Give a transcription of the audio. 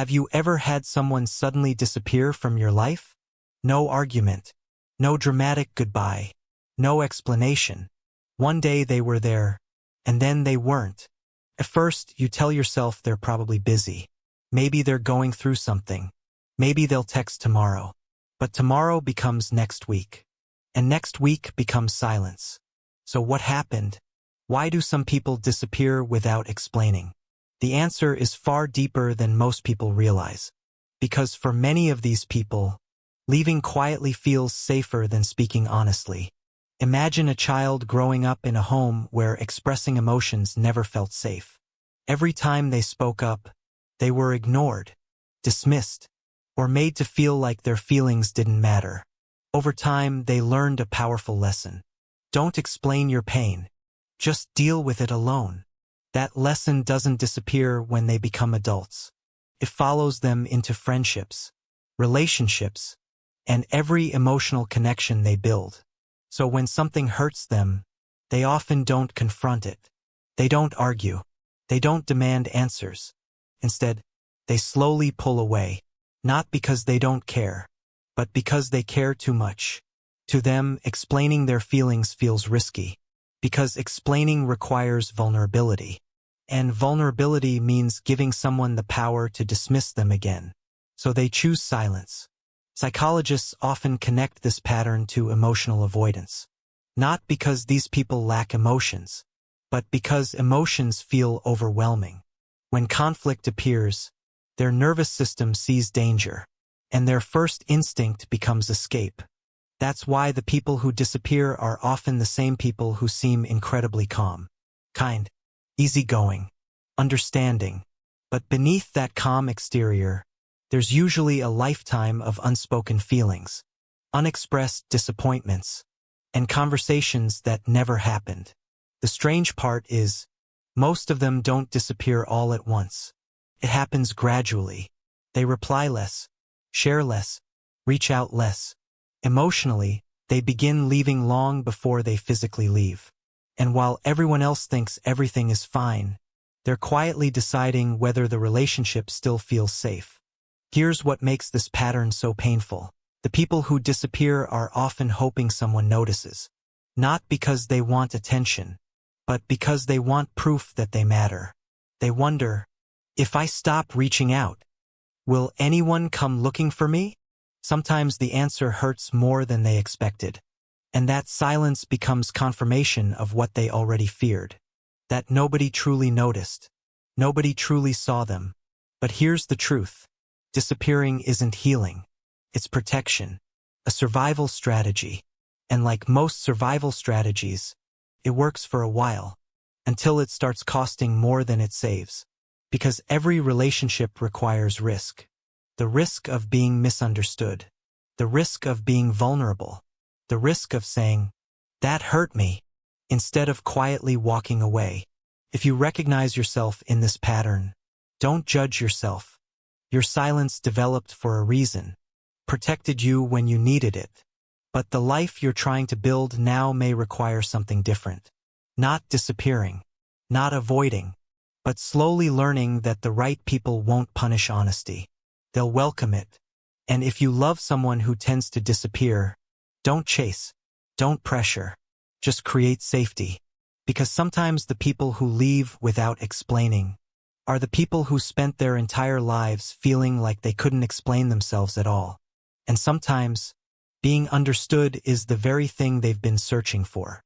Have you ever had someone suddenly disappear from your life? No argument. No dramatic goodbye. No explanation. One day they were there, and then they weren't. At first, you tell yourself they're probably busy. Maybe they're going through something. Maybe they'll text tomorrow. But tomorrow becomes next week. And next week becomes silence. So what happened? Why do some people disappear without explaining? The answer is far deeper than most people realize. Because for many of these people, leaving quietly feels safer than speaking honestly. Imagine a child growing up in a home where expressing emotions never felt safe. Every time they spoke up, they were ignored, dismissed, or made to feel like their feelings didn't matter. Over time, they learned a powerful lesson. Don't explain your pain. Just deal with it alone. That lesson doesn't disappear when they become adults. It follows them into friendships, relationships, and every emotional connection they build. So when something hurts them, they often don't confront it. They don't argue. They don't demand answers. Instead, they slowly pull away, not because they don't care, but because they care too much. To them, explaining their feelings feels risky, because explaining requires vulnerability. And vulnerability means giving someone the power to dismiss them again. So they choose silence. Psychologists often connect this pattern to emotional avoidance. Not because these people lack emotions, but because emotions feel overwhelming. When conflict appears, their nervous system sees danger, and their first instinct becomes escape. That's why the people who disappear are often the same people who seem incredibly calm, kind, easygoing, understanding. But beneath that calm exterior, there's usually a lifetime of unspoken feelings, unexpressed disappointments, and conversations that never happened. The strange part is, most of them don't disappear all at once. It happens gradually. They reply less, share less, reach out less. Emotionally, they begin leaving long before they physically leave. And while everyone else thinks everything is fine, they're quietly deciding whether the relationship still feels safe. Here's what makes this pattern so painful. The people who disappear are often hoping someone notices. Not because they want attention, but because they want proof that they matter. They wonder, if I stop reaching out, will anyone come looking for me? Sometimes the answer hurts more than they expected. And that silence becomes confirmation of what they already feared. That nobody truly noticed. Nobody truly saw them. But here's the truth. Disappearing isn't healing. It's protection. A survival strategy. And like most survival strategies, it works for a while, until it starts costing more than it saves. Because every relationship requires risk. The risk of being misunderstood. The risk of being vulnerable. The risk of saying, "That hurt me," instead of quietly walking away. If you recognize yourself in this pattern, don't judge yourself. Your silence developed for a reason, protected you when you needed it. But the life you're trying to build now may require something different. Not disappearing, not avoiding, but slowly learning that the right people won't punish honesty. They'll welcome it. And if you love someone who tends to disappear, don't chase, don't pressure, just create safety. Because sometimes the people who leave without explaining are the people who spent their entire lives feeling like they couldn't explain themselves at all. And sometimes, being understood is the very thing they've been searching for.